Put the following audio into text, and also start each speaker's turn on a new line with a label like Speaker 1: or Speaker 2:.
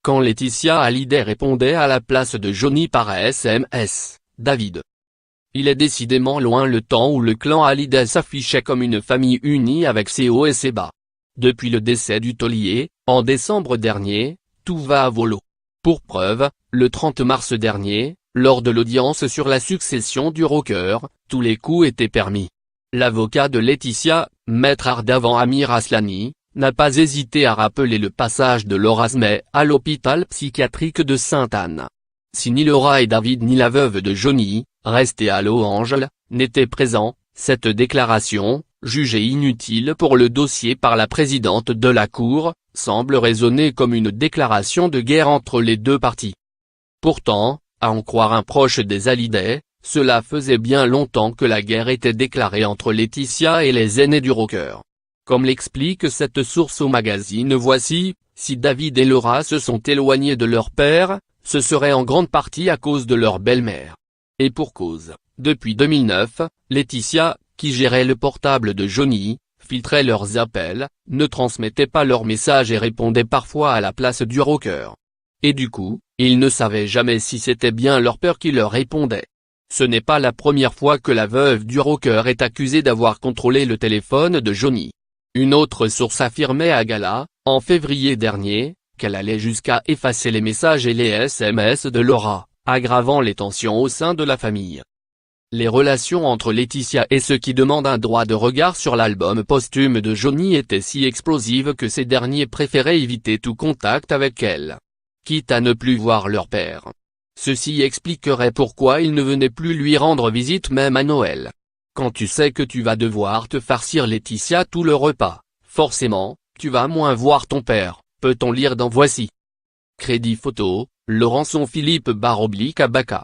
Speaker 1: quand Laetitia Hallyday répondait à la place de Johnny par SMS, David. Il est décidément loin le temps où le clan Hallyday s'affichait comme une famille unie avec ses hauts et ses bas. Depuis le décès du taulier, en décembre dernier, tout va à volo. Pour preuve, le 30 mars dernier, lors de l'audience sur la succession du rocker, tous les coups étaient permis. L'avocat de Laetitia, maître Ardavan Amir Aslani, n'a pas hésité à rappeler le passage de Laura Asmeh à l'hôpital psychiatrique de Sainte-Anne. Si ni Laura et David ni la veuve de Johnny, restée à Los Angeles, n'étaient présents, cette déclaration, jugée inutile pour le dossier par la présidente de la Cour, semble résonner comme une déclaration de guerre entre les deux parties. Pourtant, à en croire un proche des Hallyday, cela faisait bien longtemps que la guerre était déclarée entre Laetitia et les aînés du rocker. Comme l'explique cette source au magazine Voici, si David et Laura se sont éloignés de leur père, ce serait en grande partie à cause de leur belle-mère. Et pour cause, depuis 2009, Laetitia, qui gérait le portable de Johnny, filtrait leurs appels, ne transmettait pas leurs messages et répondait parfois à la place du rocker. Et du coup, ils ne savaient jamais si c'était bien leur père qui leur répondait. Ce n'est pas la première fois que la veuve du rocker est accusée d'avoir contrôlé le téléphone de Johnny. Une autre source affirmait à Gala, en février dernier, qu'elle allait jusqu'à effacer les messages et les SMS de Laura, aggravant les tensions au sein de la famille. Les relations entre Laetitia et ceux qui demandent un droit de regard sur l'album posthume de Johnny étaient si explosives que ces derniers préféraient éviter tout contact avec elle, quitte à ne plus voir leur père. Ceci expliquerait pourquoi il ne venait plus lui rendre visite même à Noël. Quand tu sais que tu vas devoir te farcir Laetitia tout le repas, forcément, tu vas moins voir ton père, peut-on lire dans Voici. Crédit photo, Laurenson Philippe _Abaca.